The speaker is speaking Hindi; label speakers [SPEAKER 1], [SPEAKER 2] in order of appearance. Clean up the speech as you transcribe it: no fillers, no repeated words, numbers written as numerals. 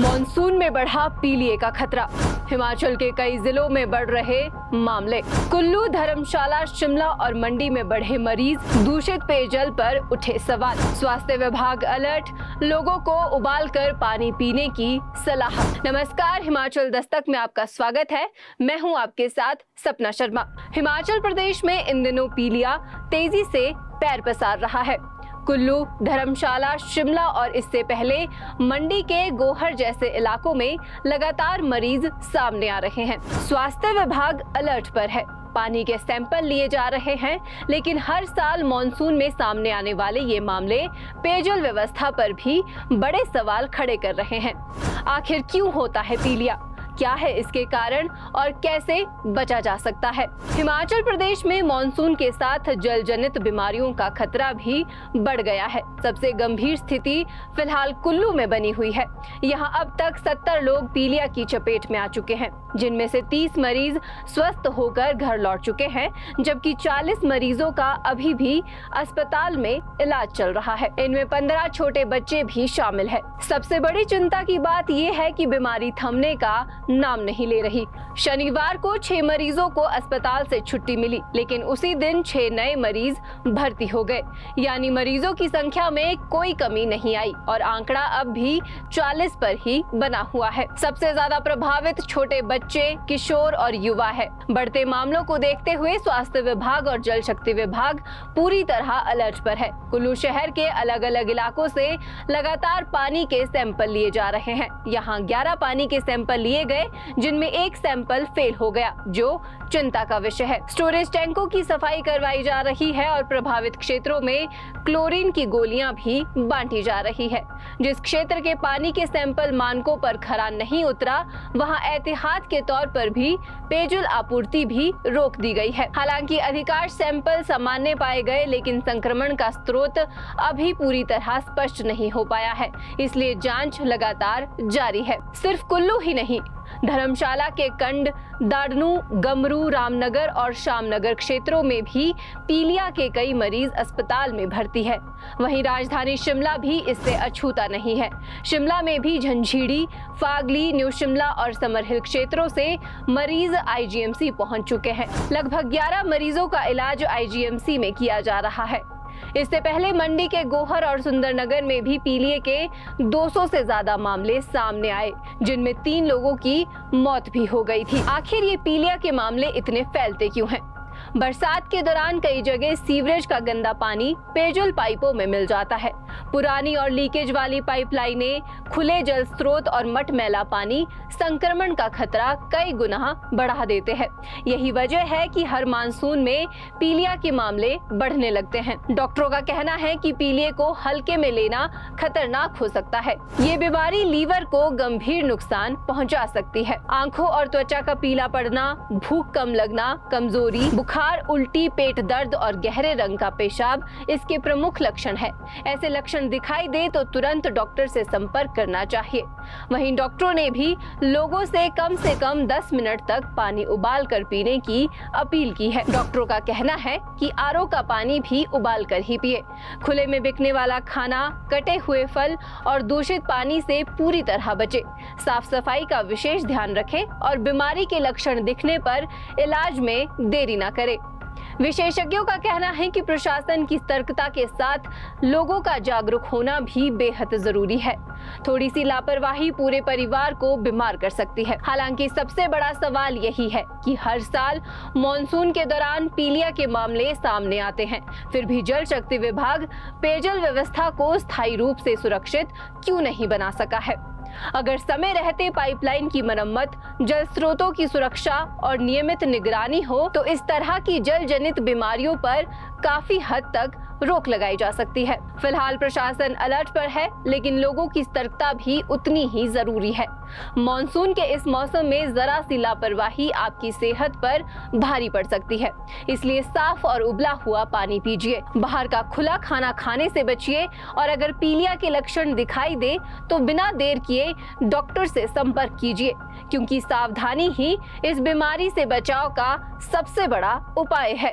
[SPEAKER 1] मॉनसून में बढ़ा पीलिए का खतरा। हिमाचल के कई जिलों में बढ़ रहे मामले। कुल्लू, धर्मशाला, शिमला और मंडी में बढ़े मरीज। दूषित पेयजल पर उठे सवाल। स्वास्थ्य विभाग अलर्ट, लोगों को उबालकर पानी पीने की सलाह। नमस्कार, हिमाचल दस्तक में आपका स्वागत है। मैं हूं आपके साथ सपना शर्मा। हिमाचल प्रदेश में इन दिनों पीलिया तेजी से पैर पसार रहा है। कुल्लू, धर्मशाला, शिमला और इससे पहले मंडी के गोहर जैसे इलाकों में लगातार मरीज सामने आ रहे हैं। स्वास्थ्य विभाग अलर्ट पर है। पानी के सैंपल लिए जा रहे हैं, लेकिन हर साल मॉनसून में सामने आने वाले ये मामले पेयजल व्यवस्था पर भी बड़े सवाल खड़े कर रहे हैं। आखिर क्यों होता है पीलिया? क्या है इसके कारण और कैसे बचा जा सकता है? हिमाचल प्रदेश में मॉनसून के साथ जल जनित बीमारियों का खतरा भी बढ़ गया है। सबसे गंभीर स्थिति फिलहाल कुल्लू में बनी हुई है। यहां अब तक 70 लोग पीलिया की चपेट में आ चुके हैं, जिनमें से 30 मरीज स्वस्थ होकर घर लौट चुके हैं, जबकि 40 मरीजों का अभी भी अस्पताल में इलाज चल रहा है। इनमें 15 छोटे बच्चे भी शामिल है। सबसे बड़ी चिंता की बात यह है कि बीमारी थमने का नाम नहीं ले रही। शनिवार को 6 मरीजों को अस्पताल से छुट्टी मिली, लेकिन उसी दिन 6 नए मरीज भर्ती हो गए। यानी मरीजों की संख्या में कोई कमी नहीं आई और आंकड़ा अब भी 40 पर ही बना हुआ है। सबसे ज्यादा प्रभावित छोटे बच्चे, किशोर और युवा है। बढ़ते मामलों को देखते हुए स्वास्थ्य विभाग और जल शक्ति विभाग पूरी तरह अलर्ट पर है। कुल्लू शहर के अलग अलग इलाकों से लगातार पानी के सैंपल लिए जा रहे हैं। यहाँ 11 पानी के सैंपल लिए गए, जिनमें एक सैंपल फेल हो गया, जो चिंता का विषय है। स्टोरेज टैंकों की सफाई करवाई जा रही है और प्रभावित क्षेत्रों में क्लोरीन की गोलियां भी बांटी जा रही है। जिस क्षेत्र के पानी के सैंपल मानकों पर खरा नहीं उतरा, वहां एहतियात के तौर पर भी पेयजल आपूर्ति भी रोक दी गई है। हालांकि अधिकांश सैंपल सामान्य पाए गए, लेकिन संक्रमण का स्रोत अभी पूरी तरह स्पष्ट नहीं हो पाया है, इसलिए जांच लगातार जारी है। सिर्फ कुल्लू ही नहीं, धर्मशाला के कंड, दाड़नू, गमरू, रामनगर और शामनगर क्षेत्रों में भी पीलिया के कई मरीज अस्पताल में भर्ती है। वहीं राजधानी शिमला भी इससे अछूता नहीं है। शिमला में भी झंझीड़ी, फागली, न्यू शिमला और समरहिल क्षेत्रों से मरीज आईजीएमसी पहुंच चुके हैं। लगभग 11 मरीजों का इलाज आईजीएमसी में किया जा रहा है। इससे पहले मंडी के गोहर और सुंदरनगर में भी पीलिए के 200 से ज्यादा मामले सामने आए, जिनमें 3 लोगों की मौत भी हो गई थी। आखिर ये पीलिया के मामले इतने फैलते क्यों हैं? बरसात के दौरान कई जगह सीवरेज का गंदा पानी पेयजल पाइपों में मिल जाता है। पुरानी और लीकेज वाली पाइपलाइनें, खुले जल स्रोत और मटमैला पानी संक्रमण का खतरा कई गुना बढ़ा देते हैं। यही वजह है कि हर मानसून में पीलिया के मामले बढ़ने लगते हैं। डॉक्टरों का कहना है कि पीलिया को हल्के में लेना खतरनाक हो सकता है। ये बीमारी लीवर को गंभीर नुकसान पहुंचा सकती है। आंखों और त्वचा का पीला पड़ना, भूख कम लगना, कमजोरी, बुखार, उल्टी, पेट दर्द और गहरे रंग का पेशाब इसके प्रमुख लक्षण है। ऐसे लक्षण दिखाई दे तो तुरंत डॉक्टर से संपर्क करना चाहिए। वहीं डॉक्टरों ने भी लोगों से कम 10 मिनट तक पानी उबाल कर पीने की अपील की है। डॉक्टरों का कहना है कि आरओ का पानी भी उबाल कर ही पिए। खुले में बिकने वाला खाना, कटे हुए फल और दूषित पानी से पूरी तरह बचे। साफ सफाई का विशेष ध्यान रखें और बीमारी के लक्षण दिखने पर इलाज में देरी न करें। विशेषज्ञों का कहना है कि प्रशासन की सतर्कता के साथ लोगों का जागरूक होना भी बेहद जरूरी है। थोड़ी सी लापरवाही पूरे परिवार को बीमार कर सकती है। हालांकि सबसे बड़ा सवाल यही है कि हर साल मॉनसून के दौरान पीलिया के मामले सामने आते हैं, फिर भी जल शक्ति विभाग पेयजल व्यवस्था को स्थायी रूप से सुरक्षित क्यों नहीं बना सका है? अगर समय रहते पाइपलाइन की मरम्मत, जल स्रोतों की सुरक्षा और नियमित निगरानी हो, तो इस तरह की जल जनित बीमारियों पर काफी हद तक रोक लगाई जा सकती है। फिलहाल प्रशासन अलर्ट पर है, लेकिन लोगों की सतर्कता भी उतनी ही जरूरी है। मॉनसून के इस मौसम में जरा सी लापरवाही आपकी सेहत पर भारी पड़ सकती है, इसलिए साफ और उबला हुआ पानी पीजिए, बाहर का खुला खाना खाने से बचिए और अगर पीलिया के लक्षण दिखाई दे तो बिना देर किए डॉक्टर से संपर्क कीजिए, क्योंकि सावधानी ही इस बीमारी से बचाव का सबसे बड़ा उपाय है।